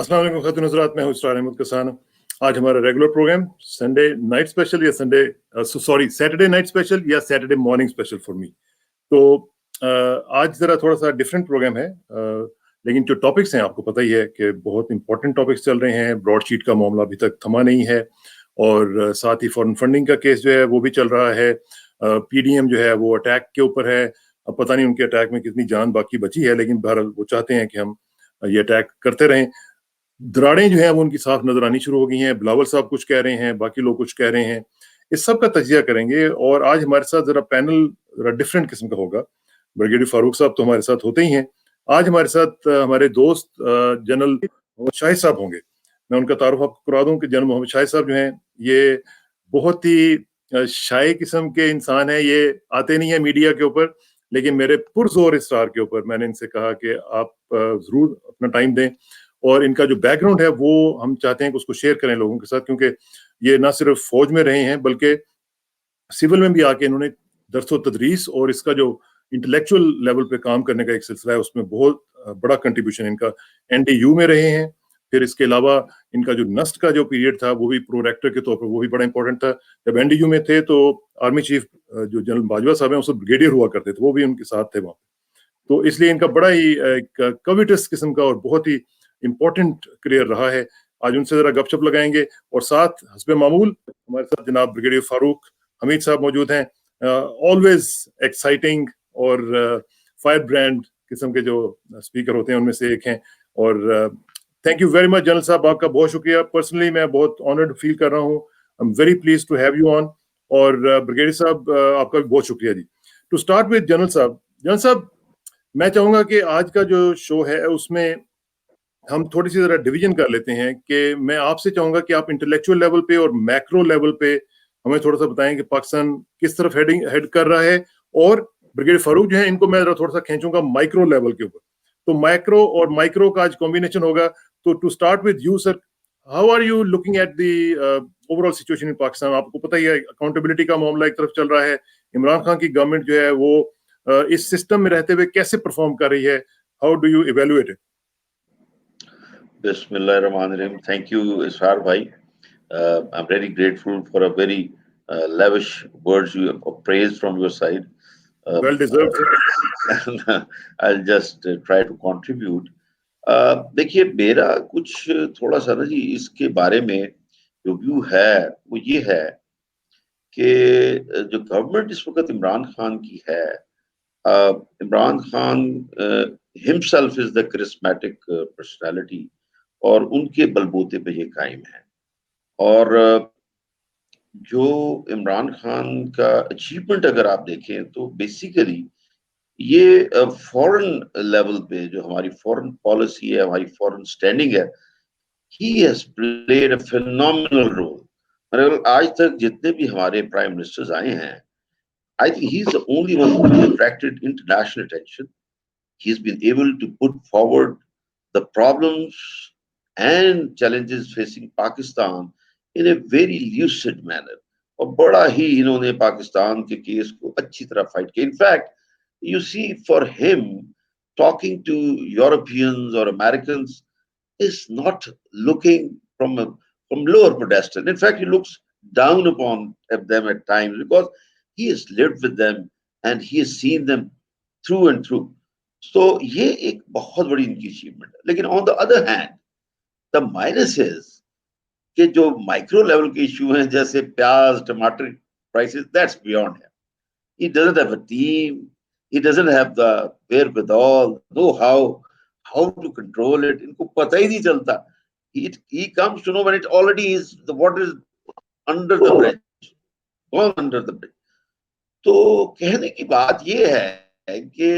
अस्सलाम वालेकुम खातून हज़रात, मैं हूं इसरार अहमद कसान। आज हमारा regular program Sunday night special या सैटरडे नाइट स्पेशल या Saturday morning special for me. तो आज जरा थोड़ा सा डिफरेंट प्रोग्राम है, लेकिन जो टॉपिक्स हैं आपको पता ही है कि बहुत इंपॉर्टेंट टॉपिक्स चल रहे हैं। ब्रॉडशीट का मामला अभी तक थमा नहीं है और साथ ही फॉरेन फंडिंग का केस जो है वो भी चल रहा है। पीडीएम जो है वो अटैक के ऊपर है। अब पता नहीं उनके अटैक में कितनी जान बाकी बची है, लेकिन बहरहाल वो चाहते हैं कि हम ये अटैक करते रहें। दराड़ें जो है वो उनकी साफ नजर आनी शुरू हो गई हैं। बिलावल साहब कुछ कह रहे हैं, बाकी लोग कुछ कह रहे हैं। इस सब का तजिया करेंगे और आज हमारे साथ जरा पैनल जरा डिफरेंट किस्म का होगा। ब्रिगेडियर फारूक साहब तो हमारे साथ होते ही हैं। आज हमारे साथ हमारे दोस्त जनरल मोहम्मद शाहिद साहब होंगे। मैं उनका तारुफ आपको करा दूं कि जनरल मोहम्मद शाहिद साहब जो हैं ये बहुत ही शाय किस्म के इंसान है। ये आते नहीं है मीडिया के ऊपर, लेकिन मेरे पुरजोर इसरार के ऊपर मैंने इनसे कहा कि आप जरूर अपना टाइम दें और इनका जो बैकग्राउंड है वो हम चाहते हैं कि उसको शेयर करें लोगों के साथ, क्योंकि ये ना सिर्फ फौज में रहे हैं बल्कि सिविल में भी आके इन्होंने दरसो तदरीस और इसका जो इंटेलेक्चुअल लेवल पे काम करने का एक सिलसिला है उसमें बहुत बड़ा कंट्रीब्यूशन इनका। एनडीयू में रहे हैं, फिर इसके अलावा इनका जो नस्ट का जो पीरियड था वो भी प्रोरेक्टर के तौर पर वो भी बड़ा इंपॉर्टेंट था। जब एनडीयू में थे तो आर्मी चीफ जो जनरल बाजवा साहब हैं उस ब्रिगेडियर हुआ करते थे, वो भी उनके साथ थे वहाँ। तो इसलिए इनका बड़ा ही एक कविटस किस्म का और बहुत ही इंपॉर्टेंट करियर रहा है। आज उनसे जरा गपशप लगाएंगे और साथ हस्बे मामूल हमारे साथ जनाब ब्रिगेडियर फारूक हमीद साहब मौजूद हैं। ऑलवेज एक्साइटिंग और फायर ब्रांड किस्म के जो स्पीकर होते हैं उनमें से एक हैं। और thank you very much general साहब, आपका बहुत शुक्रिया। पर्सनली मैं बहुत ऑनर्ड फील कर रहा हूँ। I am very please to have you on. और ब्रिगेडियर साहब आपका भी बहुत शुक्रिया ji. To start with general साहब मैं चाहूंगा कि आज का जो शो है उसमें हम थोड़ी सी जरा डिवीजन कर लेते हैं कि मैं आपसे चाहूंगा कि आप इंटेलेक्चुअल लेवल पे और मैक्रो लेवल पे हमें थोड़ा सा बताएं कि पाकिस्तान किस तरफ हेड कर रहा है। और ब्रिगेडियर फारूक जो है इनको मैं जरा थोड़ा सा खींचूंगा माइक्रो लेवल के ऊपर। तो माइक्रो और माइक्रो का आज कॉम्बिनेशन होगा। तो to start with you sir, how are you looking at the overall situation in Pakistan? आपको पता ही है अकाउंटेबिलिटी का मामला एक तरफ चल रहा है, इमरान खान की गवर्नमेंट जो है वो इस सिस्टम में रहते हुए कैसे परफॉर्म कर रही है? How do you evaluate it? Bismillahirrahmanirrahim. Thank you, Israr bhai. I'm very grateful for a very lavish words you of praise from your side. Well deserved, sir. I'll just try to contribute. देखिए मेरा कुछ थोड़ा सा ना जी इसके बारे में जो व्यू है वो ये है कि जो गवर्नमेंट इस वक्त इमरान खान की है, Imran Khan himself is the charismatic personality और उनके बलबूते पे ये कायम है। और जो इमरान खान का अचीवमेंट अगर आप देखें तो बेसिकली ये फॉरेन लेवल पे जो हमारी फॉरेन पॉलिसी है, हमारी फॉरेन स्टैंडिंग है, he has played a phenomenal role. मतलब आज तक जितने भी हमारे प्राइम मिनिस्टर्स आए हैं, I think he's the only one who has attracted international attention. He's been able to put forward the problems and challenges facing Pakistan in a very lucid manner. और बड़ा ही इन्होंने पाकिस्तान के केस को अच्छी तरह fight किया। In fact you see for him talking to Europeans or Americans is not looking from lower pedestal. In fact, he looks down upon them at times because he has lived with them and he has seen them through and through. So ये एक बहुत बड़ी इनकी achievement है। लेकिन on the other hand, the minus is कि जो micro level के इशू हैं जैसे प्याज टमाटर prices, that's beyond him. He doesn't have a team. He doesn't have the wherewithal, how to control it. इनको पता ही नहीं चलता. He comes to know when it already is the water is under the bridge, gone under the bridge. तो कहने की बात ये है कि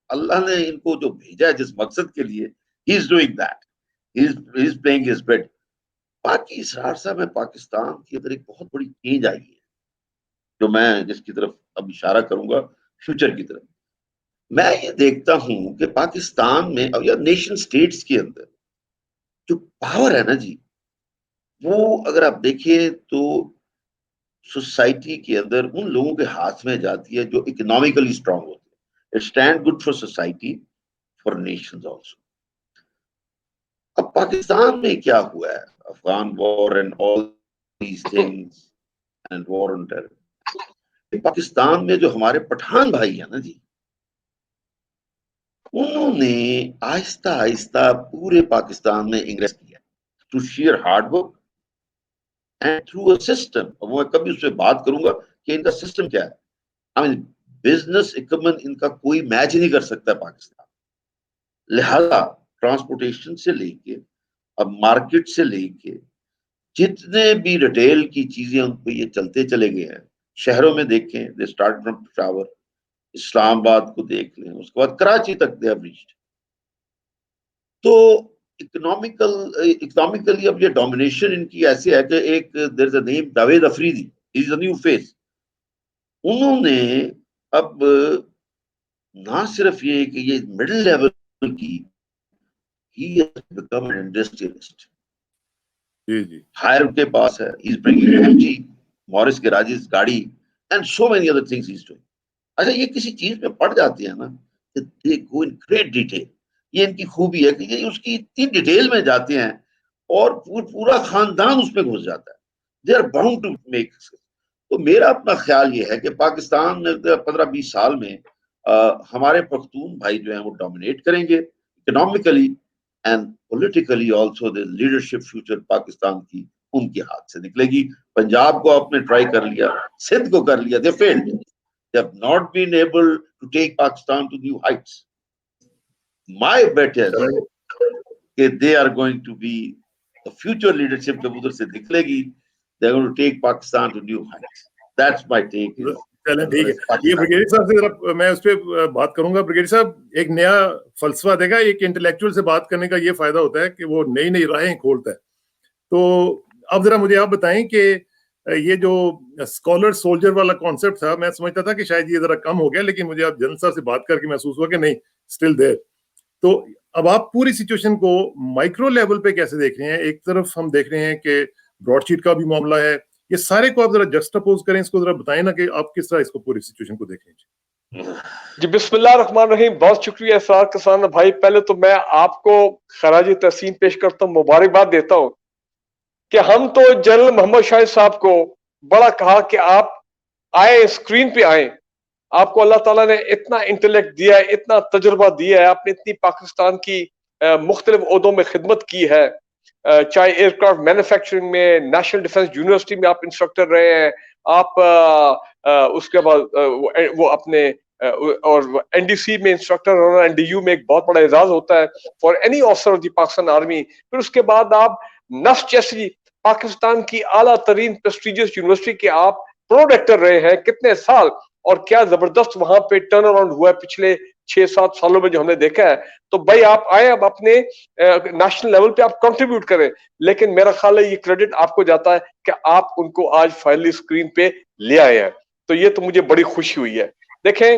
अल्लाह ने इनको जो भेजा है जिस मकसद के लिए, he is doing that. He is playing his bit. बाकी इसरार साहब में पाकिस्तान के अंदर एक बहुत बड़ी चेंज आई है जो मैं जिसकी तरफ अब इशारा करूंगा फ्यूचर की तरफ। मैं ये देखता हूं कि पाकिस्तान में अब या नेशन स्टेट्स के अंदर जो पावर है ना जी, वो अगर आप देखें तो सोसाइटी के अंदर उन लोगों के हाथ में जाती है जो इकोनॉमिकली स्ट्रांग होते हैं। It stand good for society, for Nations also. अब पाकिस्तान में क्या हुआ है, Afghan war and all these things and war on terror, Pakistan में जो हमारे पठान भाई है ना जी, उन्होंने आहिस्ता आहिस्ता पूरे पाकिस्तान में इन्वेस्ट किया through share hard work and through a system. और मैं कभी उससे बात करूंगा कि इनका सिस्टम क्या है। आई मीन बिजनेस इक्विपमेंट इनका कोई मैच नहीं कर सकता पाकिस्तान। लिहाजा ट्रांसपोर्टेशन से लेके अब मार्केट से लेके जितने भी रिटेल की चीजें उन पे ये चलते चले गए हैं। शहरों में देखें, they start from Peshawar, Islamabad को देख लें, उसके बाद कराची तक दे हैव रीच्ड। तो इकोनॉमिकली अब ये डोमिनेशन इनकी ऐसी है कि एक there is a name Javed Afridi, is a new face. उन्होंने अब ना सिर्फ ये कि ये मिडिल लेवल की, he has become an industrialist. जी जी हायर उनके पास है, he is bringing MG Morris garages गाड़ी and so many other things he is doing. अच्छा, ये किसी चीज में पड़ जाती है ना, दे गो इन ग्रेट डिटेल। ये इनकी खूबी है कि ये उसकी इतनी डिटेल में जाते हैं और पूरा खानदान उसमें घुस जाता है। They are bound to make. तो मेरा अपना ख्याल ये है कि पाकिस्तान में 15-20 साल में हमारे पख्तून भाई जो हैं वो डोमिनेट करेंगे economically and politically also. The leadership future Pakistan की उनके हाथ से निकलेगी। पंजाब को आपने ट्राई कर लिया, सिंध को कर लिया, they failed. They have not been able to take Pakistan to new heights. My bet is that they are going to be the future leadership जब उधर से निकलेगी, they are going to take Pakistan to new heights. That's my take. चलें ठीक है। ये brigadier साहब से जरा मैं उस पर बात करूंगा। ब्रिगेडियर साहब एक नया फलसफा देगा। एक इंटेलेक्चुअल से बात करने का ये फायदा होता है कि वो नई नई राहें खोलता है। तो अब जरा मुझे आप बताएं कि ये जो स्कॉलर सोल्जर वाला कॉन्सेप्ट था, मैं समझता था कि शायद ये जरा कम हो गया, लेकिन मुझे आप जनरल साहब से बात करके महसूस हुआ कि नहीं, स्टिल देयर। तो अब आप पूरी सिचुएशन को माइक्रो लेवल पे कैसे देख रहे हैं? एक तरफ हम देख रहे हैं कि ब्रॉडशीट का भी मामला है, ये सारे को आप जरा जस्टअपोज करें, इसको जरा बताएं ना कि आप किस तरह इसको पूरी सिचुएशन को देख रहे हैं। जी बिस्मिल्लाह रहमान रहीम। बहुत शुक्रिया इसार किसान भाई। पहले तो मैं आपको खराजी तहसीन पेश करता हूँ, मुबारकबाद देता हूँ कि हम तो जनरल मोहम्मद शाहिद साहब को बड़ा कहा कि आप आए, स्क्रीन पे आए। आपको अल्लाह ताला ने इतना इंटेलेक्ट दिया है, इतना तजुर्बा दिया है, आपने इतनी पाकिस्तान की मुख्तलिफ ओहदों में खिदमत की है, चाहे एयरक्राफ्ट मैन्युफैक्चरिंग में, नेशनल डिफेंस यूनिवर्सिटी में आप इंस्ट्रक्टर रहे हैं, आप उसके बाद वो अपने और एनडीसी में इंस्ट्रक्टर होना, एनडीयू में एक बहुत बड़ा एजाज होता है for any officer of the Pakistan army. फिर उसके बाद आप नफ्स जैसी पाकिस्तान की आला तरीन प्रेस्टिजियस यूनिवर्सिटी के आप प्रोडेक्टर रहे हैं कितने साल, और क्या जबरदस्त वहां पे टर्न अराउंड हुआ है पिछले 6-7 सालों में जो हमने देखा है। तो भाई आप आए, अब अपने नेशनल लेवल पे आप कंट्रीब्यूट करें, लेकिन मेरा ख्याल है ये क्रेडिट आपको जाता है कि आप उनको आज फाइनली स्क्रीन पे ले आए हैं। तो ये तो मुझे बड़ी खुशी हुई है। देखें,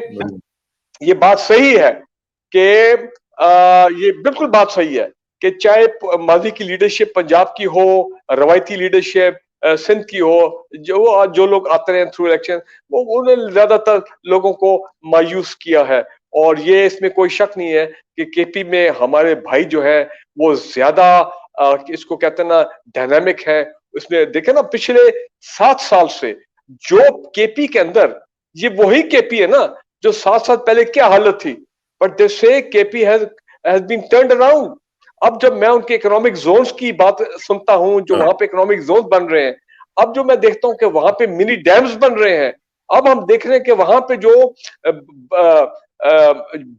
ये बात सही है कि ये बिल्कुल बात सही है कि चाहे माजी की लीडरशिप पंजाब की हो, रवायती लीडरशिप सिंध की हो, जो लोग आते रहे थ्रू इलेक्शन, वो उन्होंने ज्यादातर लोगों को मायूस किया है। और ये इसमें कोई शक नहीं है कि केपी में हमारे भाई जो है वो ज्यादा इसको कहते हैं ना डायनामिक है। उसमें देखे ना पिछले 7 साल से जो केपी के अंदर, ये वही केपी है ना जो 7 साल पहले क्या हालत थी, but they say KP has been turned around. अब जब मैं उनके इकोनॉमिक जोन्स की बात सुनता हूं, जो वहां पे इकोनॉमिक जोन बन रहे हैं, अब जो मैं देखता हूं कि वहां पे मिनी डैम्स बन रहे हैं, अब हम देख रहे हैं कि वहां पे जो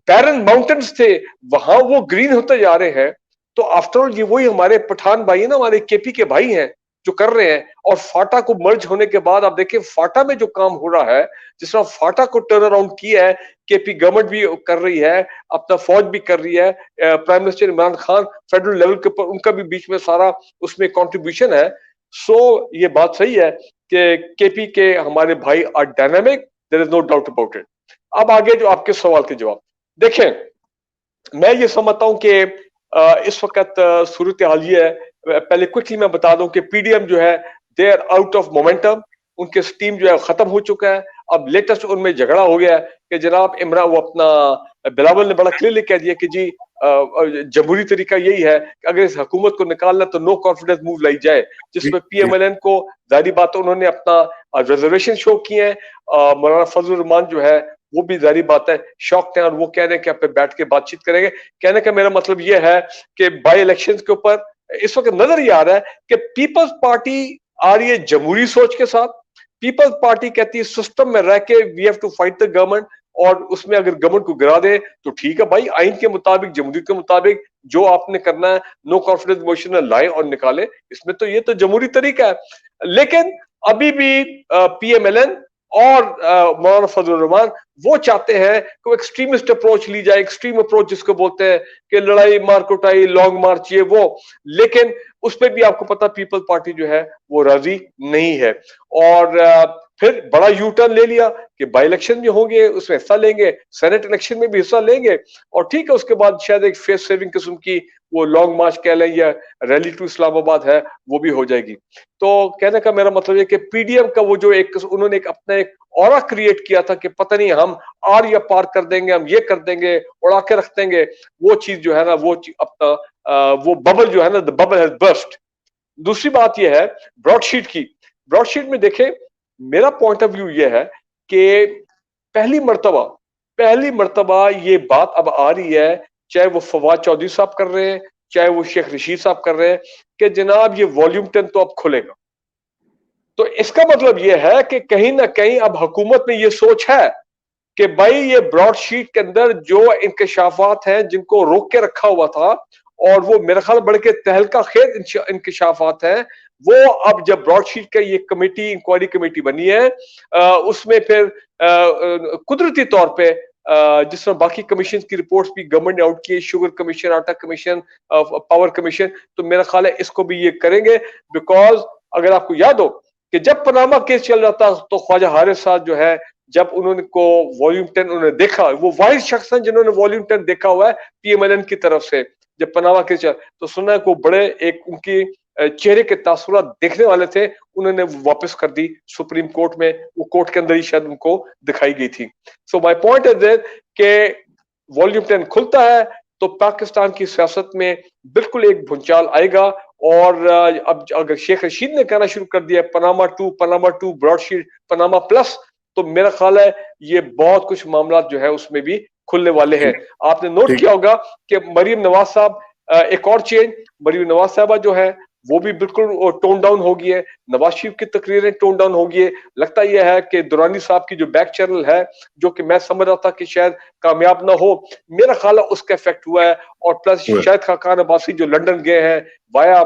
बैरन माउंटेन्स थे वहां वो ग्रीन होते जा रहे हैं। तो आफ्टरऑल ये वही हमारे पठान भाई है ना, हमारे केपी के भाई हैं जो कर रहे हैं। और फाटा को मर्ज होने के बाद आप देखिए फाटा में जो काम हो रहा है, जिस तरह फाटा को टर्न अराउंड किया है, केपी गवर्नमेंट भी कर रही है, अपना फौज भी कर रही है, prime minister Imran Khan federal level के ऊपर उनका भी बीच में सारा उसमें कंट्रीब्यूशन है। सो ये बात सही है कि केपी के हमारे भाई are dynamic, there is no doubt about it. अब आगे जो आपके सवाल के जवाब देखें, मैं ये समझता हूं कि इस वक्त सूरत हाल ये है, पहले क्विकली मैं बता दूं कि पीडीएम जो है they are out of momentum, उनके स्टीम जो है खत्म हो चुका है। अब लेटेस्ट उनमें झगड़ा हो गया है कि जनाब इमरान, वो अपना बिलावल ने बड़ा क्लियरली कह दिया कि जी जमहूरी तरीका यही है कि अगर इस हुकूमत को निकालना तो नो कॉन्फिडेंस मूव लाई जाए, जिसमें PMLN को जारी बात है उन्होंने अपना रिजर्वेशन शो किए हैं। मौलाना फजल रहमान जो है वो भी जारी बात है शौक हैं और वो कह रहे हैं कि आप बैठ के बातचीत करेंगे। कहने का मेरा मतलब ये है कि बाई इलेक्शन के ऊपर इस वक्त नजर ये आ रहा है कि पीपल्स पार्टी आ रही है जमहूरी सोच के साथ। पीपल्स पार्टी कहती है सिस्टम में रह के we have to fight the government, और उसमें अगर गवर्नमेंट को गिरा दे तो ठीक है भाई, आइन के मुताबिक जमहूरी के मुताबिक जो आपने करना है नो कॉन्फिडेंस मोशन लाए और निकाले, इसमें तो ये तो जमहूरी तरीका है। लेकिन अभी भी PMLN और मौलाना फजल रहमान वो चाहते हैं कि एक्सट्रीमिस्ट अप्रोच ली जाए, एक्सट्रीम अप्रोच जिसको बोलते हैं कि लड़ाई मार कुटाई लॉन्ग मार्च ये वो, लेकिन उस पर भी आपको पता पीपल पार्टी जो है वो राजी नहीं है। और फिर बड़ा यू टर्न ले लिया कि बाई इलेक्शन जो होंगे उसमें हिस्सा लेंगे, सेनेट इलेक्शन में भी हिस्सा लेंगे, और ठीक है उसके बाद शायद एक फेस सेविंग किस्म की वो लॉन्ग मार्च कह लें या रैली टू इस्लामाबाद है वो भी हो जाएगी। तो कहने का मेरा मतलब है कि PDM का वो जो एक उन्होंने एक अपना एक ऑरा क्रिएट किया था कि पता नहीं हम आर या पार कर देंगे, हम ये कर देंगे, उड़ा के रख देंगे, वो चीज जो है ना वो अपना वो बबल जो है ना द बबल हैज बर्स्ट। दूसरी बात ये है ब्रॉडशीट की। ब्रॉडशीट में देखें मेरा पॉइंट ऑफ व्यू ये है कि पहली मर्तबा ये बात अब आ रही है, चाहे वो फवाद चौधरी साहब कर रहे हैं, चाहे वो शेख रशीद साहब कर रहे हैं, कि जनाब ये वॉल्यूम 10 तो अब खुलेगा। तो इसका मतलब ये है कि कहीं ना कहीं अब हुकूमत में ये सोच है कि भाई ये ब्रॉडशीट के अंदर जो इंकशाफात हैं जिनको रोक के रखा हुआ था, और वो मेरे ख्याल बढ़ के तहलका खेज इंकशाफात हैं, वो अब जब ब्रॉडशीट का ये कमेटी इंक्वायरी कमेटी बनी है उसमें फिर कुदरती तौर पे जिसमें बाकी कमीशन की रिपोर्ट्स भी गवर्नमेंट ने आउट की, शुगर कमीशन, आटा कमीशन, पावर कमीशन, तो मेरा ख्याल है इसको भी ये करेंगे। बिकॉज अगर आपको याद हो कि जब पनामा केस चल रहा था तो ख्वाजा हारिस साहब जो है जब उन्होंने को वॉल्यूम 10 उन्होंने देखा, वो वाहिद शख्स हैं जिन्होंने वॉल्यूम 10 देखा हुआ है PMLN की तरफ से, जब पनामा केस चल तो सुना है को बड़े एक उनकी चेहरे के तासुरात देखने वाले थे, उन्होंने वापस कर दी सुप्रीम कोर्ट में, वो कोर्ट के अंदर ही शायद उनको दिखाई गई थी। So my point is that कि वॉल्यूम 10 खुलता है तो पाकिस्तान की सियासत में बिल्कुल एक भूचाल आएगा। और अब अगर शेख रशीद ने कहना शुरू कर दिया Panama to Broadsheet Panama plus, तो मेरा ख्याल है ये बहुत कुछ मामला जो है उसमें भी खुलने वाले हैं। आपने नोट किया होगा कि मरीम नवाज साहब, एक और चेंज, मरीम नवाज साहबा जो है वो भी बिल्कुल टोन डाउन हो गई है, नवाज शरीफ की तकरीरें टोन डाउन हो गई है। लगता यह है कि दुरानी साहब की जो बैक चैनल है जो कि मैं समझ रहा था कि शायद कामयाब ना हो, मेरा ख्याल है उसका इफेक्ट हुआ है। और प्लस शाहिद खाकान अब्बासी जो लंदन गए हैं वाया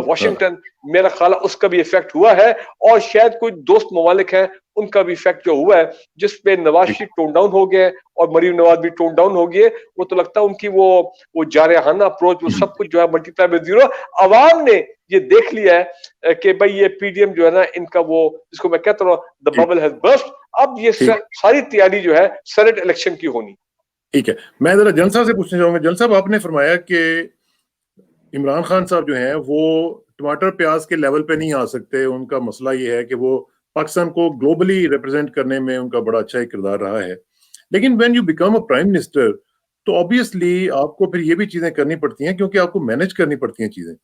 वाशिंगटन, मेरा ख्याल है उसका भी इफेक्ट हुआ है। और शायद कोई दोस्त ममालिक हैं उनका भी इफेक्ट जो हुआ है जिसपे नवाज शरीफ टोन डाउन हो गए और मरीम नवाज भी टोन डाउन हो गए। वो तो लगता है उनकी वो जारहाना अप्रोच, वो सब कुछ जो है मल्टीप्लाई बाय जीरो, अवाम ने ये देख लिया है कि भाई ये PDM जो है ना इनका वो जिसको मैं कहता हूँ द बबल हैज बर्स्ट। अब ये सारी तैयारी जो है सेनेट इलेक्शन की होनी। ठीक है, मैं जरा जन साहब से पूछना चाहूंगा। जन साहब, आपने फरमाया कि इमरान खान साहब जो हैं वो टमाटर प्याज के लेवल पे नहीं आ सकते, उनका मसला ये है कि वो पाकिस्तान को ग्लोबली रिप्रेजेंट करने में उनका बड़ा अच्छा एक किरदार रहा है। लेकिन when you become a prime minister तो ऑब्वियसली आपको फिर ये भी चीजें करनी पड़ती हैं क्योंकि आपको मैनेज करनी पड़ती हैं चीजें।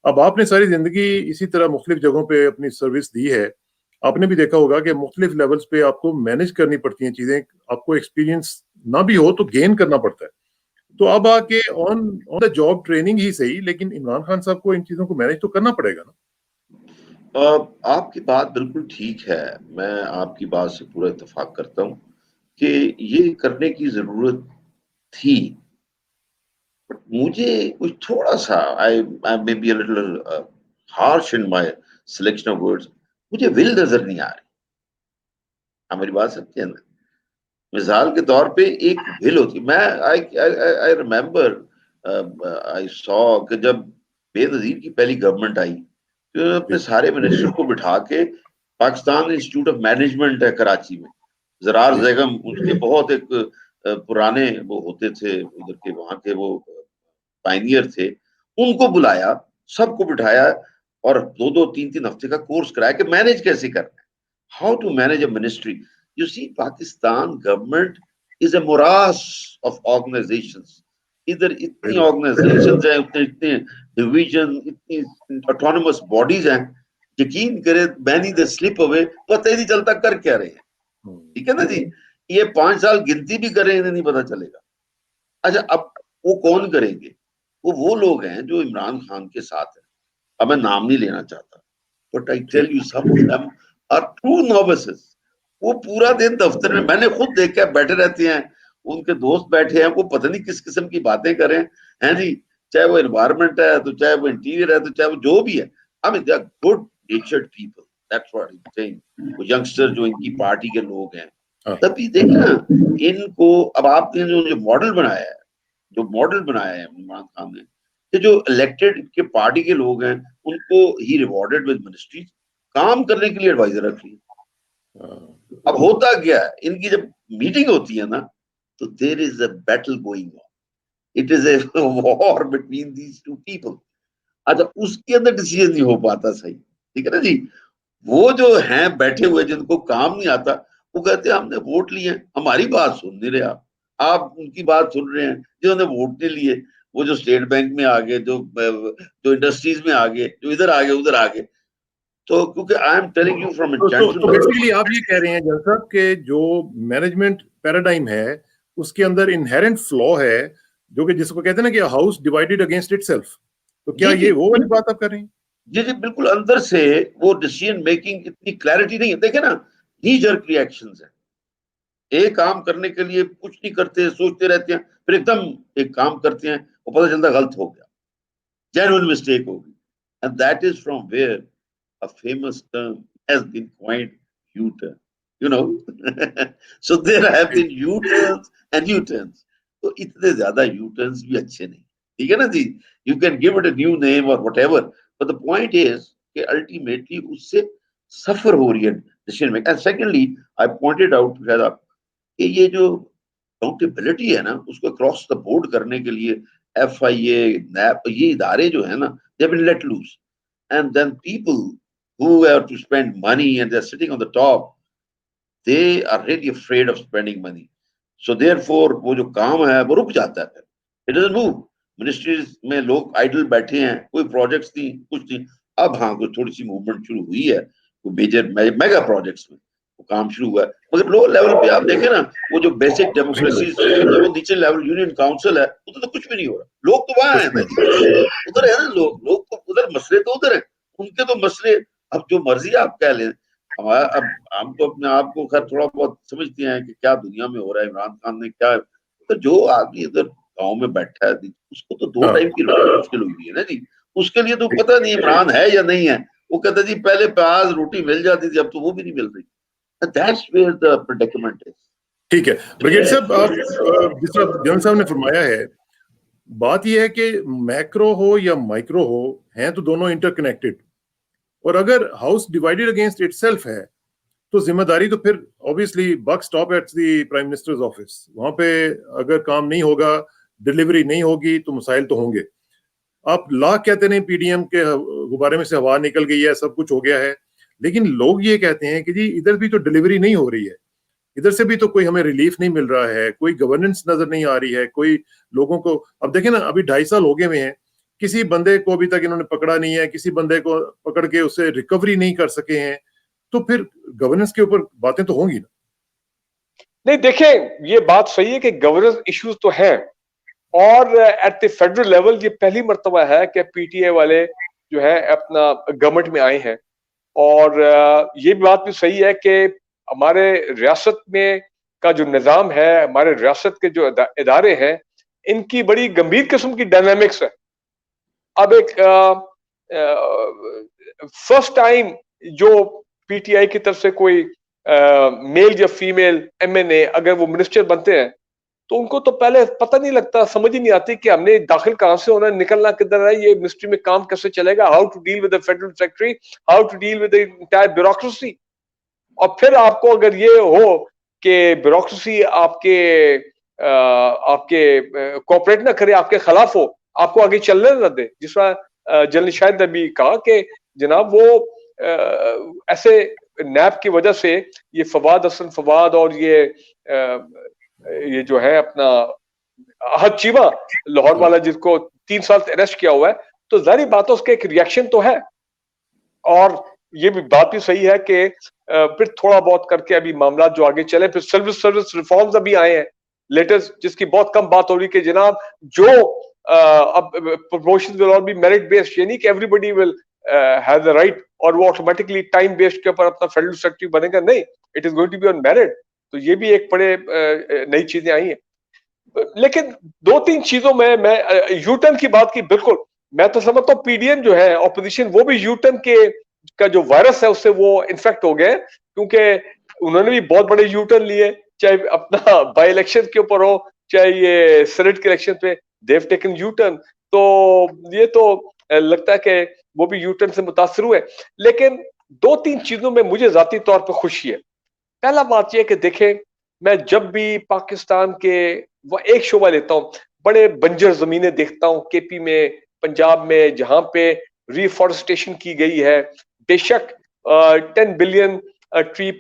अब आपने सारी जिंदगी इसी तरह मुख्तलिफ जगहों पे अपनी सर्विस दी है, आपने भी देखा होगा कि मुख्तलिफ लेवल्स पे आपको मैनेज करनी पड़ती हैं चीजें, आपको एक्सपीरियंस ना भी हो तो गेन करना पड़ता है। तो अब आके ऑन द जॉब ट्रेनिंग ही सही, लेकिन इमरान खान साहब को इन चीजों को मैनेज तो करना पड़ेगा ना। आपकी बात बिल्कुल ठीक है, मैं आपकी बात से पूरा इत्तेफाक करता हूँ कि ये करने की जरूरत थी। बट मुझे कुछ थोड़ा सा I may be a little harsh in my selection of words, मुझे विल नजर नहीं आ रही। आप मेरी बात समझते हैं ना? मिसाल के तौर पे एक विल होती, मैं आई रिमेम्बर आई सॉ कि जब बेनजीर की पहली गवर्नमेंट आई तो अपने सारे मिनिस्टर को बिठा के पाकिस्तान इंस्टीट्यूट ऑफ मैनेजमेंट है कराची में, जरार जैगम उसके बहुत एक पुराने वो होते थे उधर के, वहां के वो पायनियर थे, उनको बुलाया, सबको बिठाया और 2-2, 3-3 हफ्ते का कोर्स कराया कि मैनेज कैसे करना है, how to manage a ministry. You see, Pakistan government is a morass of organizations. इधर इतनी ऑर्गेनाइजेशंस हैं, इतने डिवीजन, इतनी ऑटोनमस बॉडीज हैं, यकीन करें मैनी दे स्लिप अवे, पता ही नहीं चलता कर क्या रहे हैं। ठीक है ना जी, ये 5 साल गिनती भी करें इन्हें नहीं पता चलेगा। अच्छा, अब वो कौन करेंगे? वो लोग हैं जो इमरान खान के साथ है। अब मैं नाम नहीं लेना चाहता, but I tell you some of them are true novices. वो पूरा दिन दफ्तर में, मैंने खुद देखा, बैठे रहते हैं, उनके दोस्त बैठे हैं, वो पता नहीं किस किस्म की बातें करें हैं जी, चाहे वो एनवायरमेंट है, तो चाहे वो इंटीरियर है, तो चाहे वो जो भी है। I mean they are good natured people, that's what I am saying. वो यंगस्टर जो इनकी पार्टी के लोग हैं, तभी देखिए ना इनको। अब आपने जो मॉडल बनाया है, इमरान खान ने, ये जो इलेक्टेड के पार्टी के लोग हैं उनको ही रिवॉर्डेड विद मिनिस्ट्रीज, काम करने के लिए एडवाइजर रख लिया। अब होता क्या है, इनकी जब मीटिंग होती है ना, तो there is a battle going on, it is a war between these two people. अच्छा, उसके अंदर डिसीजन नहीं हो पाता सही, ठीक है ना जी। वो जो हैं बैठे हुए जिनको काम नहीं आता, वो कहते हैं हमने वोट लिए, हमारी बात सुन नहीं रहे आप उनकी बात सुन रहे हैं। जिन्होंने वोट नहीं लिए, वो जो स्टेट बैंक में आ गए, जो इंडस्ट्रीज में आ गए, जो इधर आ गए उधर आ गए। तो क्योंकि I am telling you from तो बेसिकली आप ये कह रहे हैं जज साहब के जो मैनेजमेंट पैराडाइम है उसके अंदर इनहेरेंट फ्लॉ है, जो कि जिसको कहते हैं ना कि हाउस डिवाइडेड अगेंस्ट इटसेल्फ। तो क्या ये वो वाली बात आप कर रहे हैं? जी जी बिल्कुल, अंदर से वो डिसीजन मेकिंग इतनी क्लैरिटी नहीं है। देखे ना, नी जर्क रिएक्शंस है, एक काम करने के लिए कुछ नहीं करते, सोचते रहते हैं, फिर एकदम एक काम करते हैं, वो पता चलता गलत हो गया, जेन्युइन मिस्टेक हो गई। And that is from where a famous term has been coined, U-turn. You know, so there have been U-turns and U-turns. तो इतने ज्यादा U-turns भी अच्छे नहीं, ठीक है ना जी। You can give it a new name or whatever, but the point is कि ultimately उससे suffer हो रही है decision making. And secondly, I pointed out कि ये जो accountability है ना, उसको across the board करने के लिए FIA, NAP, ये इदारे जो है ना, they've been let loose. And then people who have to spend money and they're sitting on the top, they are really afraid of spending money. So therefore वो जो काम है वो रुक जाता है, it doesn't move. मिनिस्ट्रीज में लोग आइडल बैठे हैं, कोई प्रोजेक्ट्स नहीं, कुछ नहीं। अब हाँ, कोई थोड़ी सी मूवमेंट शुरू हुई है, कोई मेजर मेगा प्रोजेक्ट्स में वो काम शुरू हुआ है, मगर लो लेवल पे आप देखें ना, वो जो बेसिक डेमोक्रेसी, वो नीचे लेवल यूनियन काउंसिल है, उधर तो कुछ भी नहीं हो रहा। लोग तो वहां है, उधर है ना, लोग तो उधर, मसले तो उधर है, उनके तो मसले अब जो मर्जी आप कह लें। हमारा अब हम तो अपने आप को खैर थोड़ा बहुत समझते हैं कि क्या दुनिया में हो रहा है, इमरान खान ने क्या, तो जो आदमी इधर गांव में बैठा है उसको तो 2 टाइम की रोटी मुश्किल हुई है ना जी। उसके लिए तो पता नहीं इमरान है या नहीं है। वो कहता जी पहले प्याज रोटी मिल जाती थी, अब तो वो भी नहीं मिल रही। That's where the predicament is. ठीक है ब्रिगेड साहब, आप जिस तरह जनरल साहब ने फरमाया है, बात यह है कि मैक्रो हो या माइक्रो हो, हैं तो दोनों इंटरकनेक्टेड। और अगर हाउस डिवाइडेड अगेंस्ट इटसेल्फ है तो जिम्मेदारी तो फिर obviously buck stop at the prime minister's office. वहां पे अगर काम नहीं होगा, डिलीवरी नहीं होगी, तो मसाइल तो होंगे। आप ला कहते नहीं, पीडीएम के गुब्बारे में से हवा निकल गई है, सब कुछ हो गया है, लेकिन लोग ये कहते हैं कि जी इधर भी तो डिलीवरी नहीं हो रही है, इधर से भी तो कोई हमें रिलीफ नहीं मिल रहा है, कोई गवर्नेंस नजर नहीं आ रही है, कोई लोगों को। अब देखें ना, अभी 2.5 साल हो गए हुए हैं, किसी बंदे को अभी तक इन्होंने पकड़ा नहीं है, किसी बंदे को पकड़ के उससे रिकवरी नहीं कर सके हैं, तो फिर गवर्नेंस के ऊपर बातें तो होंगी ना। नहीं, देखें, ये बात सही है कि गवर्नेंस इश्यूज तो हैं, और एट द फेडरल लेवल ये पहली मर्तबा है कि पीटीआई वाले जो है अपना गवर्नमेंट में आए हैं। और ये बात भी सही है कि हमारे रियासत में का जो निज़ाम है, हमारे रियासत के जो इदारे हैं, इनकी बड़ी गंभीर किस्म की डायनामिक्स है। अब एक फर्स्ट टाइम जो पीटीआई की तरफ से कोई मेल या फीमेल एमएनए अगर वो मिनिस्टर बनते हैं, तो उनको तो पहले पता नहीं लगता, समझ ही नहीं आती कि हमने दाखिल कहां से होना है, निकलना किधर है, ये मिनिस्ट्री में काम कैसे चलेगा, how to deal with the federal secretary, how to deal with the entire bureaucracy. और फिर आपको अगर ये हो कि ब्यूरोक्रेसी आपके कोऑपरेट ना करे, आपके खिलाफ हो, आपको आगे चलने ना दे, जिस तरह जनरल शाहिद ने भी कहा कि जनाब वो ऐसे नैब की वजह से ये फवाद हसन फवाद और ये जो है अपना हद चीमा लाहौर वाला जिसको 3 साल से अरेस्ट किया हुआ है, तो जाहिर बात है उसका एक रिएक्शन तो है। और ये भी बात भी सही है कि फिर थोड़ा बहुत करके अभी मामला जो आगे चले, फिर सर्विस रिफॉर्म्स अभी आए हैं लेटेस्ट, जिसकी बहुत कम बात हो रही कि जनाब जो अब promotion will all B merit based, यानी कि everybody will have the right, और वो ऑटोमेटिकली टाइम बेस्ड के ऊपर अपना फेडरल सेक्रेटरी बनेगा, नहीं, it is going to be on merit. तो ये भी एक बड़े नई चीजें आई हैं। लेकिन 2-3 चीजों में मैं यूटर्न की बात की, बिल्कुल मैं तो समझता हूँ पीडीएम जो है ऑपोजिशन, वो भी यूटर्न के का जो वायरस है उससे वो इन्फेक्ट हो गए, क्योंकि उन्होंने भी बहुत बड़े यूटर्न लिए, चाहे अपना बाई इलेक्शन के ऊपर हो, चाहे ये सेनेट के इलेक्शन पे, देव टेकन यूटर्न। तो ये तो लगता है कि वो भी यूटर्न से मुतासर हुए। लेकिन 2-3 चीजों में मुझे जाती तौर पर खुशी है। पहला बात यह कि देखें, मैं जब भी पाकिस्तान के वो एक शोबा लेता हूँ, बड़े बंजर जमीनें देखता हूँ, केपी में, पंजाब में, जहां पे रिफॉरेस्टेशन की गई है, बेशक 10 बिलियन ट्री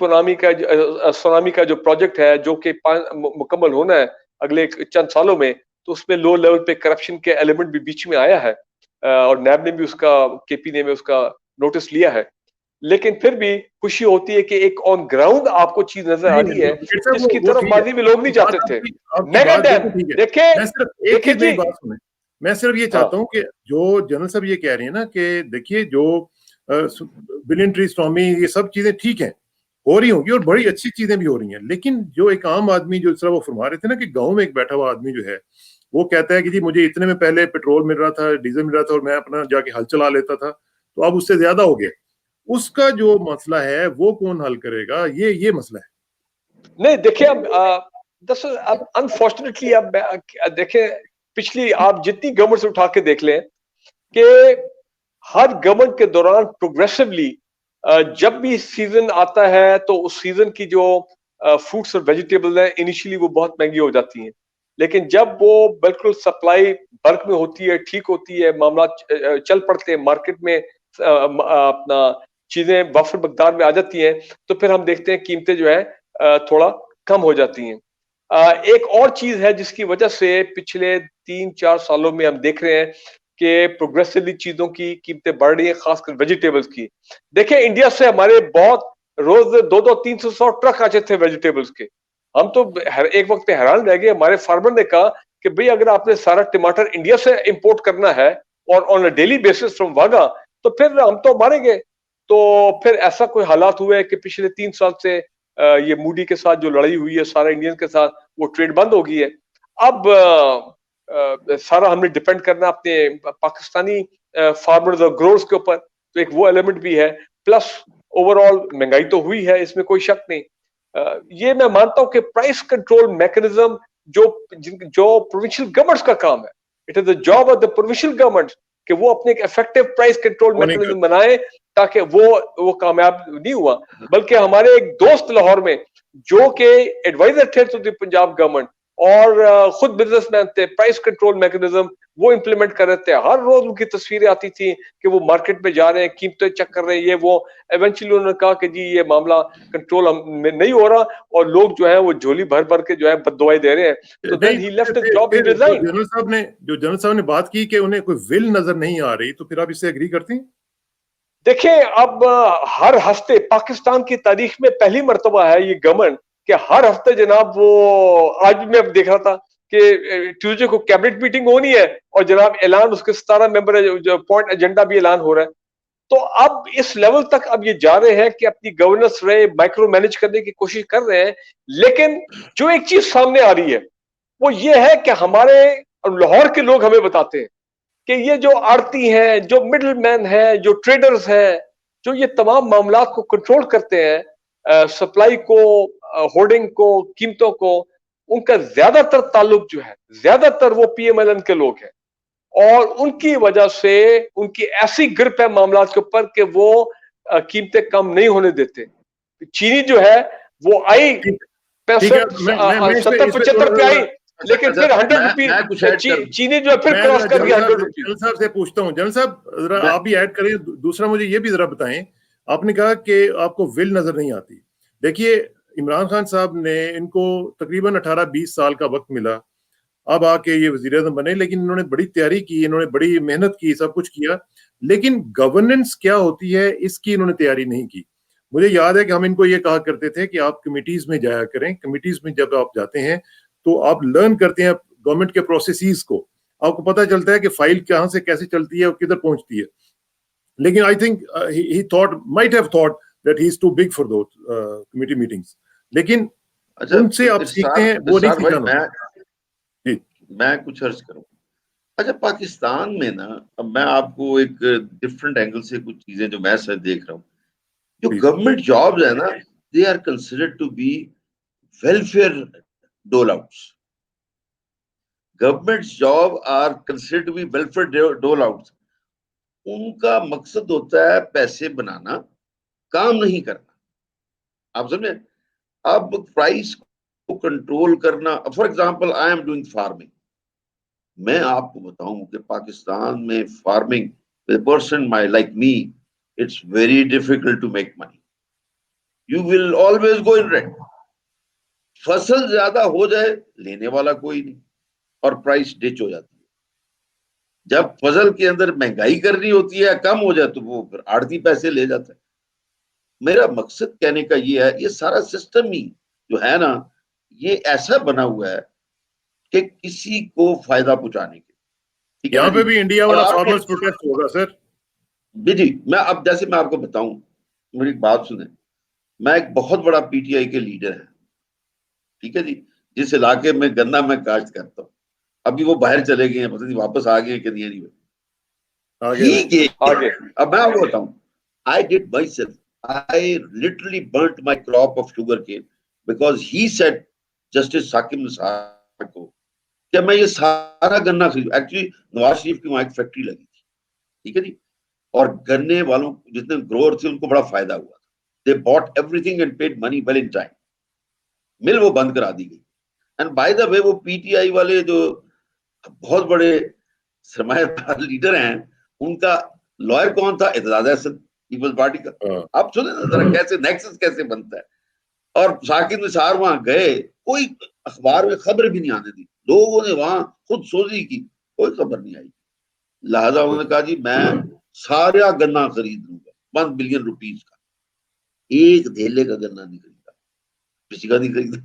सुनामी का जो प्रोजेक्ट है, जो कि मुकम्मल होना है अगले चंद सालों में, तो उसमें लो लेवल पे करप्शन के एलिमेंट भी बीच में आया है, और नैब ने भी उसका, केपी ने भी उसका नोटिस लिया है। लेकिन फिर भी खुशी होती है कि एक ऑन ग्राउंड आपको चीज नजर आ रही है जिसकी तरफ माजी में लोग नहीं जाते थे। मेगा डैम देखे, मैं सिर्फ एक चीज मेरी बात सुने, मैं सिर्फ ये चाहता हूँ कि जो जनरल साहब ये कह रही है ना कि देखिए जो बिलियन ट्री स्टॉर्मी, ये सब चीजें ठीक हैं, हो रही होंगी और बड़ी अच्छी चीजें भी हो रही हैं, लेकिन जो एक आम आदमी, जो इस तरह वो फरमा रहे थे ना कि गाँव में एक बैठा हुआ आदमी जो है वो कहता है कि जी मुझे इतने में पहले पेट्रोल मिल रहा था, डीजल मिल रहा था और मैं अपना जाके हल चला लेता था, तो अब उससे ज्यादा हो गया, उसका जो मसला है वो कौन हल करेगा? ये मसला है। नहीं देखिए, अब अनफॉर्चुनेटली अब देखें, पिछली आप जितनी गवर्नमेंट उठा के देख लें कि हर गवर्नमेंट के दौरान प्रोग्रेसिवली जब भी सीजन आता है तो उस सीजन की जो फ्रूट्स और वेजिटेबल्स हैं इनिशियली वो बहुत महंगी हो जाती हैं, लेकिन जब वो बिल्कुल सप्लाई बल्क में होती है, ठीक होती है, मामला चल पड़ते हैं मार्केट में, अपना चीजें वाफर मकदार में आ जाती हैं, तो फिर हम देखते हैं कीमतें जो है थोड़ा कम हो जाती हैं। एक और चीज है जिसकी वजह से पिछले 3-4 सालों में हम देख रहे हैं कि प्रोग्रेसिवली चीजों की कीमतें बढ़ रही है, खासकर वेजिटेबल्स की। देखिए इंडिया से हमारे बहुत रोज 200-300 ट्रक आते थे वेजिटेबल्स के, हम तो हर एक वक्त पे हैरान रह गए। हमारे फार्मर ने कहा कि भाई अगर आपने सारा टमाटर इंडिया से इंपोर्ट करना है और on a daily basis from Wagah, तो फिर हम तो मारेंगे। तो फिर ऐसा कोई हालात हुए है कि पिछले 3 साल से ये मूडी के साथ जो लड़ाई हुई है सारा इंडियन के साथ, वो ट्रेड बंद हो गई है। अब सारा हमने डिपेंड करना अपने पाकिस्तानी फार्मर्स और ग्रोअर्स के ऊपर, तो एक वो एलिमेंट भी है। प्लस ओवरऑल महंगाई तो हुई है, इसमें कोई शक नहीं। ये मैं मानता हूं कि प्राइस कंट्रोल मैकेनिज्म जो प्रोविंशियल गवर्नमेंट्स का काम है, it is the job of the provincial government कि वो अपने एक इफेक्टिव प्राइस कंट्रोल मैकेनिज्म बनाए, ताकि वो कामयाब नहीं हुआ। बल्कि हमारे एक दोस्त लाहौर में जो के एडवाइजर थे टू द पंजाब गवर्नमेंट और खुद बिजनेसमैन थे, प्राइस कंट्रोल मैकेनिज्म वो इंप्लीमेंट कर रहे थे। हर रोज उनकी तस्वीरें आती थी कि वो मार्केट में जा रहे हैं, कीमतें चेक कर रहे हैं, ये वो। इवेंचुअली उन्होंने कहा कि जी ये मामला कंट्रोल में नहीं हो रहा और लोग जो है वो झोली भर भर के जो है बददुआएं दे रहे हैं। तो then he left his job, he resigned. General साहब ने बात की कि उन्हें कोई विल नजर नहीं आ रही, तो फिर आप इससे एग्री करते हैं? देखिए अब हर हफ्ते पाकिस्तान की तारीख में पहली मर्तबा है ये गवर्नमेंट कि हर हफ्ते जनाब, वो आज मैं देख रहा था कि ट्यूसडे को कैबिनेट मीटिंग होनी है और जनाब ऐलान, उसके 17 मेंबर जो पॉइंट एजेंडा भी ऐलान हो रहा है। तो अब इस लेवल तक अब ये जा रहे हैं कि अपनी गवर्नेंस रहे माइक्रो मैनेज करने की कोशिश कर रहे हैं। लेकिन जो एक चीज सामने आ रही है वो ये है कि हमारे लाहौर के लोग हमें बताते हैं कि ये जो आड़ती हैं, जो मिडिल मैन है, जो ट्रेडर्स हैं, जो ये तमाम मामला को कंट्रोल करते हैं, सप्लाई को, होर्डिंग को, कीमतों को, उनका ज्यादातर ताल्लुक जो है, ज्यादातर वो पीएमएलएन के लोग हैं और उनकी वजह से उनकी ऐसी ग्रिप है मामला के ऊपर कि वो कीमतें कम नहीं होने देते। चीनी जो है वो आई 65-70-75 पे आई, लेकिन फिर 100 रुपीज चीनी जो है फिर क्रॉस कर गया 100 रुपीज। जनरल साहब से पूछता हूँ, जनरल साहब जरा आप भी ऐड करें। दूसरा मुझे ये भी जरा बताएं, आपने कहा कि आपको विल नजर नहीं आती। देखिए इमरान खान साहब ने, इनको तकरीबन 18-20 साल का वक्त मिला अब आके ये वजीर आज़म बने, लेकिन इन्होंने बड़ी तैयारी की, इन्होंने बड़ी मेहनत की, सब कुछ किया, लेकिन गवर्नेंस क्या होती है इसकी इन्होंने तैयारी नहीं की। मुझे याद है कि हम इनको ये कहा करते थे कि आप कमिटीज में जाया करें, कमिटीज में जब आप जाते हैं तो आप लर्न करते हैं गवर्नमेंट के प्रोसेसेस को, आपको पता चलता है कि फाइल कहाँ से कैसे चलती है और किधर पहुंचती है। लेकिन I think he thought, might have thought that he is too big for those committee meetings, लेकिन अच्छा उनसे आप सीखते हैं, वो नहीं इरशाद भाई, सीखा ना जी। मैं कुछ अर्ज करूं। अच्छा, पाकिस्तान में ना, अब मैं आपको एक डिफरेंट एंगल से कुछ चीजें जो मैं सर देख रहा हूँ, जो प्लीज। गवर्नमेंट जॉब्स है ना, they are considered to be welfare dole outs. Government job are considered to be welfare dole outs. उनका मकसद होता है पैसे बनाना, काम नहीं करना। आप समझे? अब प्राइस को कंट्रोल करना, for example I am doing farming, मैं आपको बताऊं कि पाकिस्तान में farming, person my like me, it's very difficult to make money. You will always go in red. फसल ज्यादा हो जाए, लेने वाला कोई नहीं, और प्राइस डिच हो जाती है। जब फसल के अंदर महंगाई करनी होती है, कम हो जाए, तो वो फिर आड़ती पैसे ले जाता है। मेरा मकसद कहने का ये है, ये सारा सिस्टम ही जो है ना, ये ऐसा बना हुआ है कि किसी को फायदा पहुंचाने के, ठीक है ना यहाँ पे जी। भी इंडिया और वाला आपने फार्मर्स प्रोटेस्ट होगा सर। जी, मैं अब जैसे मैं आपको बताऊं, मेरी एक बात सुने। मैं एक बहुत बड़ा पीटीआई के लीडर है, ठीक है जी, जिस इलाके में गन्ना मैं काश्त करता हूँ। अभी वो बाहर चले गए हैं, पता नहीं वापस आ गए कि नहीं, नहीं आगे ही में आगे अब मैं आपको बताऊं, I did myself, I literally burnt my crop of sugar cane because he said, Justice Saqib Nisar को, कि मैं ये सारा गन्ना खरीद, एक्चुअली नवाज शरीफ की वहां एक फैक्ट्री लगी थी, ठीक है जी, और गन्ने वालों जितने ग्रोअर थे उनको बड़ा फायदा हुआ था। They bought everything and paid money well in time. Mill वो बंद करा दी गई। एंड बाय द वे, वो पीटीआई वाले जो बहुत बड़े सरमायादार लीडर हैं, उनका लॉयर कौन था? एतजाज अहसन, पीपल्स पार्टी का। हाँ। आप सुने ना जरा कैसे नेक्सस कैसे बनता है। और साकिब निसार वहां गए, कोई अखबार में खबर भी नहीं आने दी, लोगों ने वहां खुद सोची की, कोई खबर नहीं आई। लिहाजा उन्होंने कहा जी मैं सारा गन्ना खरीद लूंगा, 1 बिलियन रुपीज का। एक धेले का गन्ना नहीं खरीदा, किसी का नहीं खरीदा।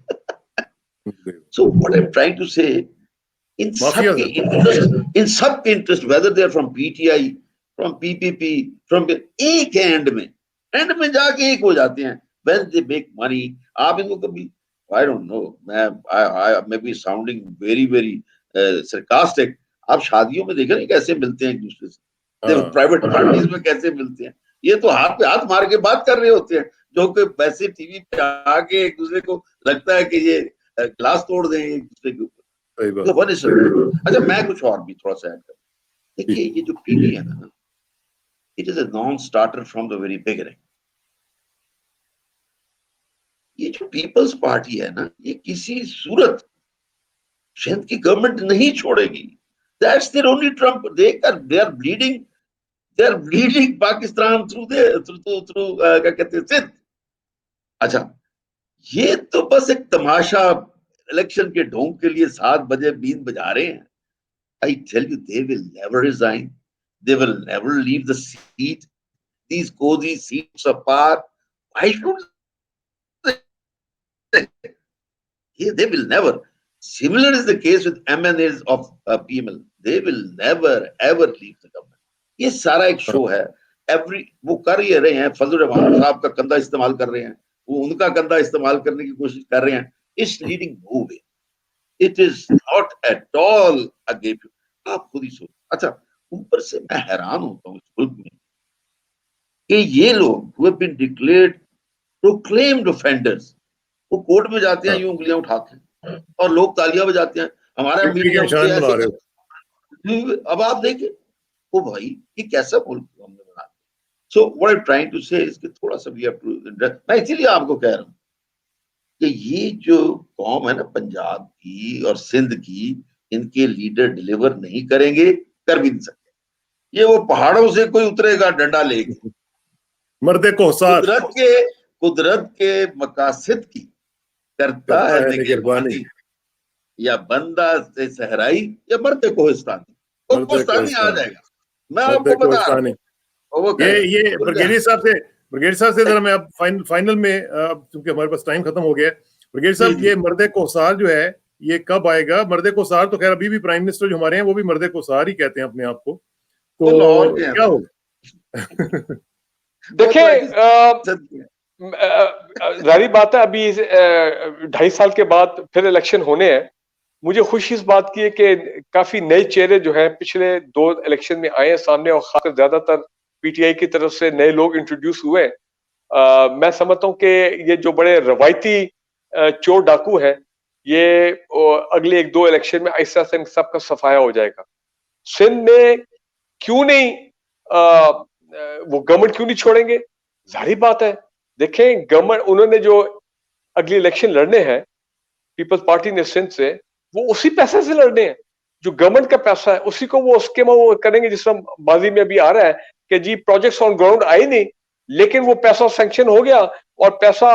So what I am trying to say, इन माफिया सबके सर। इंटरेस्ट, इन सबके interest, whether they are from PTI, from PPP, from, एक एंड में जाके एक हो जाते हैं व्हेन दे मेक मनी। आप इनको कभी, आई डोंट नो, मैं I may be sounding very very sarcastic. आप शादियों में देखें नहीं कैसे मिलते हैं एक दूसरे से, हाँ। प्राइवेट पार्टीज में कैसे मिलते हैं। ये तो हाथ पे हाथ मार के बात कर रहे होते हैं, जो कि वैसे टीवी पे आके एक दूसरे को लगता है कि ये ग्लास तोड़ दें एक दूसरे के ऊपर। सही बात। अच्छा, मैं कुछ और भी थोड़ा सा ऐड कर, देखिए ये जो पीटी है ना, it is a non starter from the very beginning. ये जो पीपल्स पार्टी है ना, ये किसी सूरत सिंध की गवर्नमेंट नहीं छोड़ेगी। That's their only trump. They are bleeding Pakistan through through क्या कहते हैं, सिंध। अच्छा, ये तो बस एक तमाशा, इलेक्शन के ढोंग के लिए 7 बजे बीन बजा रहे हैं। I tell you, they will never resign. They will never leave the seat. These cozy seats of power. Why should they? They will never. Similar is the case with MNAs of PML. They will never ever leave the government. ये सारा एक show है। वो कर ये रहे हैं, फजल रहमान साहब का कंधा इस्तेमाल कर रहे हैं, वो उनका कंधा इस्तेमाल करने की कोशिश कर रहे हैं। It's leading no way. It is not at all a game. आप खुद ही सोच। अच्छा, ऊपर से मैं हैरान होता हूँ इस मुल्क में कि ये लोग who have been declared proclaimed offenders, वो कोर्ट में जाते हैं, यूं उंगलियां उठाते हैं और लोग तालियां बजाते हैं, हमारा मीडिया उनसे निशान बना रहे हो। ऐसे। अब आप देखिए, ओ भाई ये कैसा मुल्क हमने बना दिया। So what I am trying to say is कि थोड़ा सा वी हैव टू, मैं इसीलिए आपको कह रहा हूँ कि ये जो कौम है ना पंजाब की और सिंध की, इनके लीडर डिलीवर नहीं करेंगे, कर भी नहीं सकते। ये वो पहाड़ों से कोई उतरेगा डंडा लेके, मर्दे कोसार कुदरत के मकासद की करता है निगहबानी। निगहबानी। या बंदा से सहराई या मर्द कोहिस्तानी, वो मर्द कोहिस्तानी आ कोहिस्तानी, जाएगा, मैं मर्द आपको बता रहा कोहिस्तानी। हूँ। और वो कहेगा ये ब्रिगेडियर साहब से जरा मैं अब फाइनल में, क्योंकि हमारे पास टाइम खत्म हो गया है, ब्रिगेडियर जी साहब, जी ये मर्द कोसार जो है ये कब आएगा? मर्द कोसार तो खैर अभी भी प्राइम मिनिस्टर जो हमारे हैं वो भी मर्द कोसार ही कहते हैं अपने आप को, वो लाहौर तो के हैं क्या तो होगा? वो तो देखिए ऐसी सियासत की है। जाहिर बात है, अभी 2.5 साल के बाद फिर इलेक्शन होने हैं। मुझे खुशी इस बात की है कि काफी नए चेहरे जो हैं पिछले 2 इलेक्शन में आए हैं सामने, और खासकर ज्यादातर पीटीआई की तरफ से नए लोग इंट्रोड्यूस हुए हैं। मैं समझता हूँ कि ये जो बड़े रवायती चोर डाकू है, ये अगले 1-2 इलेक्शन में आहिस्ता आहिस्ता इन सबका सफाया हो जाएगा। सिंध में क्यों नहीं वो गवर्नमेंट क्यों नहीं छोड़ेंगे? जाहिर बात है, देखें गवर्नमेंट, उन्होंने जो अगली इलेक्शन लड़ने हैं पीपल्स पार्टी ने सिंध से, वो उसी पैसे से लड़ने हैं जो गवर्नमेंट का पैसा है, उसी को वो स्कीम वो करेंगे। जिस तरह बाजी में अभी आ रहा है कि जी प्रोजेक्ट्स ऑन ग्राउंड आए नहीं, लेकिन वो पैसा सैंक्शन हो गया और पैसा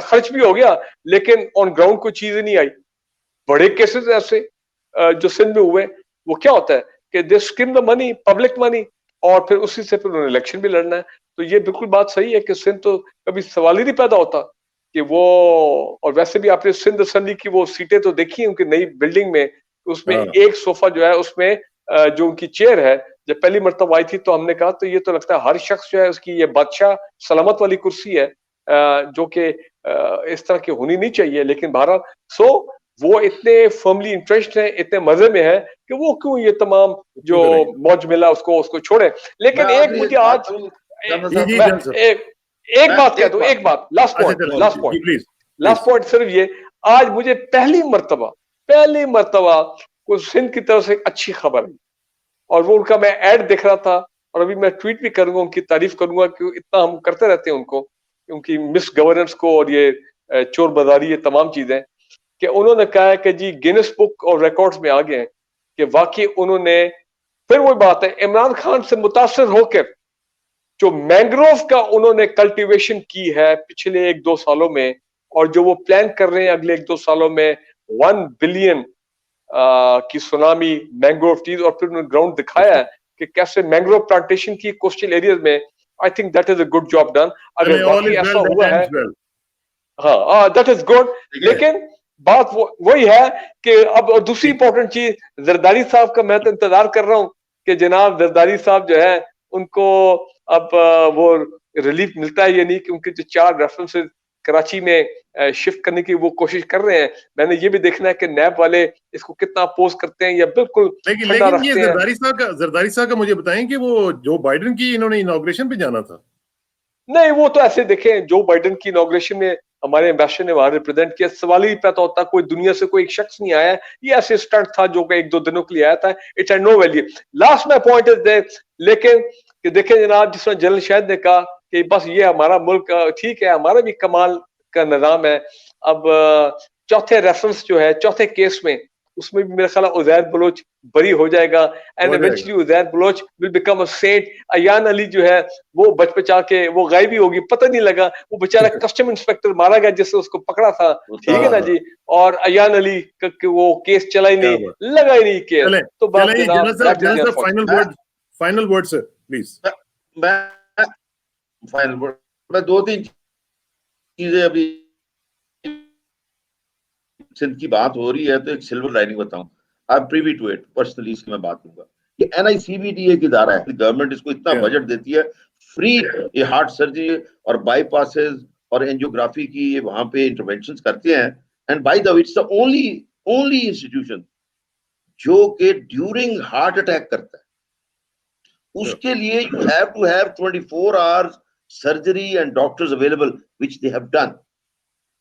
खर्च भी हो गया, लेकिन ऑन ग्राउंड कोई चीज नहीं आई। बड़े केसेस ऐसे जो सिंध में हुए, वो क्या होता है कि they skim the money, public money, और फिर उसी से फिर उन्होंने इलेक्शन भी लड़ना है। तो ये बिल्कुल बात सही है कि सिंध तो कभी सवाल ही नहीं पैदा होता कि वो, और वैसे भी आपने सिंध असेंबली की वो सीटें तो देखी हैं उनकी नई बिल्डिंग में, उसमें हाँ, एक सोफा जो है उसमें जो उनकी चेयर है, जब पहली मर्तबा आई थी तो हमने कहा तो ये तो लगता है हर शख्स जो है उसकी ये बादशाह सलामत वाली कुर्सी है, जो कि इस तरह की होनी नहीं चाहिए। लेकिन बहरहाल सो वो इतने फर्मली इंटरेस्ट है, इतने मजे में है कि वो क्यों ये तमाम जो क्यों करेंगे? मौज मिला उसको छोड़े। मैं लेकिन एक आखिरी मुझे एक बात आज करूं चंदा जी साहब, जी मैं जन सर, एक मैं बात कह एक दूं, बात, एक बात, लास्ट अच्छा पॉइंट, चलो लास्ट जी point, please last please. Point सिर्फ ये, आज मुझे पहली मर्तबा कुछ सिंध की तरफ से एक अच्छी खबर है, और वो उनका मैं ऐड देख रहा था, और अभी मैं ट्वीट भी करूंगा, उनकी तारीफ करूंगा कि इतना हम करते रहते हैं उनको, उनकी मिस गवर्नेंस को और ये चोर बाजारी, ये तमाम चीजें, कि उन्होंने कहा है कि जी गिनेस बुक और रिकॉर्ड्स में आ गए हैं कि वाकई उन्होंने, फिर वही बात है, इमरान खान से मुतासर होकर जो मैंग्रोव का उन्होंने कल्टीवेशन की है पिछले 1-2 सालों में, और जो वो प्लान कर रहे हैं अगले 1-2 सालों में 1 बिलियन की सुनामी मैंग्रोव ट्रीज, और फिर उन्होंने ग्राउंड दिखाया है कि कैसे मैंग्रोव प्लांटेशन की कोस्टल एरियाज में, I think that is a good job done. अगर ऑल वाकई इज ऐसा वेल दैट हुआ है, एंड्स वेल। हाँ दैट इज गुड। ठीक है। लेकिन बात वही है कि अब, और दूसरी इंपॉर्टेंट चीज, जरदारी साहब का मैं तो इंतजार कर रहा हूँ कि जनाब जरदारी साहब जो है उनको अब वो रिलीफ मिलता है या नहीं, क्योंकि जो 4 रेफरेंसेस कराची में शिफ्ट करने की वो कोशिश कर रहे हैं। मैंने ये भी देखना है कि नैब वाले इसको कितना अपोज करते हैं या बिल्कुल लेकिन ठंडा लेकिन ये रखते हैं। जरदारी साहब का मुझे बताएं कि वो जो बाइडेन की इन्होंने इनॉग्रेशन पे जाना था। नहीं, वो तो ऐसे देखें, जो बाइडेन की इनॉग्रेशन में हमारे एम्बेसडर ने वहां रिप्रेजेंट किया, सवाल ही पैदा होता, कोई दुनिया से कोई एक शख्स नहीं आया, ये ऐसे स्टंट था जो कि 1-2 दिनों के लिए आया था, it had no value. Last my point is there, लेकिन कि देखें जनाब, जिस तरह जनरल शाहिद ने कहा कि बस ये हमारा मुल्क, ठीक है, हमारा भी कमाल का निजाम है। अब चौथे रेफरेंस जो है, चौथे केस में, उसमें भी मेरा ख्याल है उजैर बलोच बरी हो जाएगा, एंड हो जाएगा। Eventually Uzair Baloch will become a saint. Ayan Ali जो है वो बच बचा के वो गायब ही होगी, पता नहीं लगा, वो बेचारा कस्टम इंस्पेक्टर मारा गया जिससे उसको पकड़ा था, ठीक है ना हाँ, जी। और अयान अली का वो केस चला ही क्या नहीं, बात। लगा ही नहीं केस, चलें तो बात चलें जनाब दैट इज जनरल साहब unfortunate. Final word sir please. मैं फाइनल वर्ड, मैं 2-3 चीजें अभी, सिंध की बात हो रही है तो एक सिल्वर लाइनिंग बताऊं, I am privy to it personally, इसकी मैं बात करूंगा। ये एनआईसीबीडी एक इदारा है, गवर्नमेंट इसको इतना Yeah. बजट देती है, फ्री ये हार्ट सर्जरी और बाईपासेस और एंजियोग्राफी की ये वहां पे इंटरवेंशंस करते हैं। And by the way it's the only institution जो कि ड्यूरिंग हार्ट अटैक करता है, उसके लिए you have to have 24 hours surgery and doctors available, which they have done,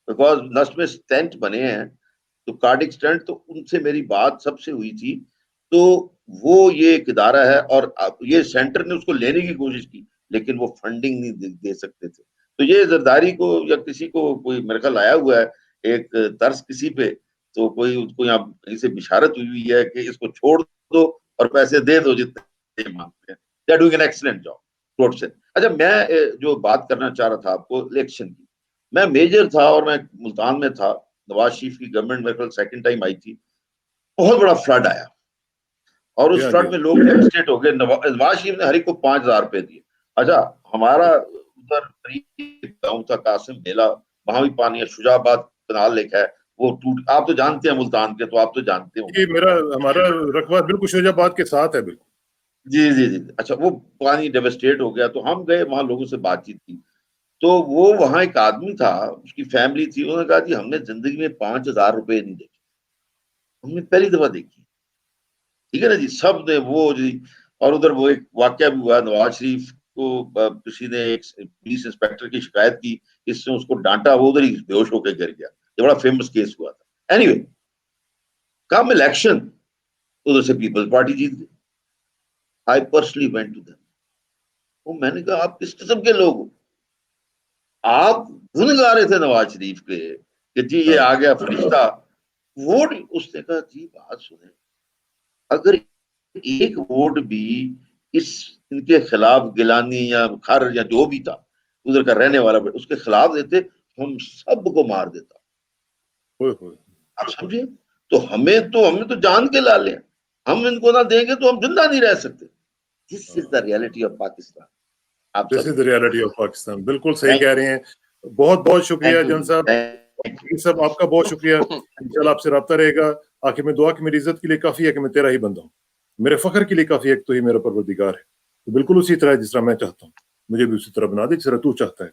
because नस में स्टेंट बने हैं, तो कार्डिक स्टेंट, तो उनसे मेरी बात सबसे हुई थी, तो वो ये एक इदारा है, और ये सेंटर ने उसको लेने की कोशिश की, लेकिन वो फंडिंग नहीं दे सकते थे। तो ये जरदारी को या किसी को कोई मेरे ख्याल आया हुआ है एक तर्स किसी पे, तो कोई उसको यहाँ कहीं से बिशारत हुई है कि इसको छोड़ दो और पैसे दे दो जितने मांगते हैं। They are doing an excellent job towards it. अच्छा, मैं जो बात करना चाह रहा था आपको इलेक्शन की, मैं मेजर था और मैं मुल्तान में था, नवाज शरीफ की गवर्नमेंट मेरे ख्याल सेकंड टाइम आई थी, बहुत बड़ा फ्लड आया और उस Yeah, फ्लड yeah. में लोग डेवस्टेट हो गए। नवाज शरीफ ने हर एक को 5,000 रुपए दिए। अच्छा, हमारा उधर गाँव था कासिम मेला, वहां भी पानी है। शुजाबाद कनाल लेक है, वो टूट, आप तो जानते हैं मुल्तान के, तो आप तो जानते हो। ये हमारा रकबा बिल्कुल शुजाबाद के साथ है, बिल्कुल। जी जी जी। अच्छा, वो पानी डेवस्टेट हो गया, तो हम गए वहां, लोगों से बातचीत की, तो वो वहां एक आदमी था, उसकी फैमिली थी, उन्होंने कहा जी हमने जिंदगी में 5,000 रुपए नहीं देखे, हमने पहली दफा देखी। ठीक है ना जी, सब ने वो जी। और उधर वो एक वाकया भी हुआ, नवाज शरीफ को किसी ने एक पुलिस इंस्पेक्टर की शिकायत की, इससे उसको डांटा, वो उधर ही बेहोश होकर गिर गया। ये बड़ा फेमस केस हुआ था। एनीवे, कम इलेक्शन, उधर से पीपल्स पार्टी जीत गई। I personally went to them. वो मैंने कहा आप किस किस्म के लोग हो? आप गुन गा रहे थे नवाज शरीफ के कि जी ये आ गया फरिश्ता, वोट। उसने कहा जी बात सुने, अगर एक वोट भी इस इनके खिलाफ गिलानी या खार या जो भी था उधर का रहने वाला उसके खिलाफ देते, हम सबको मार देता। ओए होए। आप समझे? तो हमें तो जान के ला ले, हम इनको ना देंगे तो हम जिंदा नहीं रह सकते। This is the reality of Pakistan. आप this is the reality of Pakistan. बिल्कुल सही Thank- कह रहे हैं। बहुत बहुत शुक्रिया Thank you. जन साहब, ये सब आपका बहुत शुक्रिया। इंशाल्लाह आपसे रब्ता रहेगा। आखिर में दुआ की मेरी इज्जत के लिए काफी है कि मैं तेरा ही बंदा हूँ, मेरे फख्र के लिए काफी है कि तू ही मेरा परवरदिगार है। तो बिल्कुल उसी तरह जिस तरह मैं चाहता हूँ, मुझे भी उसी तरह बना दे जिस तरह तू चाहता है।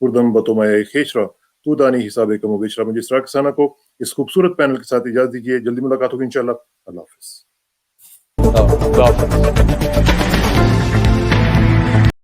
पुरदम बतोमाए खेशरा तू दानी हिसाबे कमो बेशरा। मुझे इसरार कसाना को इस खूबसूरत पैनल के साथ इजाजत दीजिए। जल्दी मुलाकात होगी इंशाल्लाह। अल्लाह हाफिज। अल्लाह हाफिज।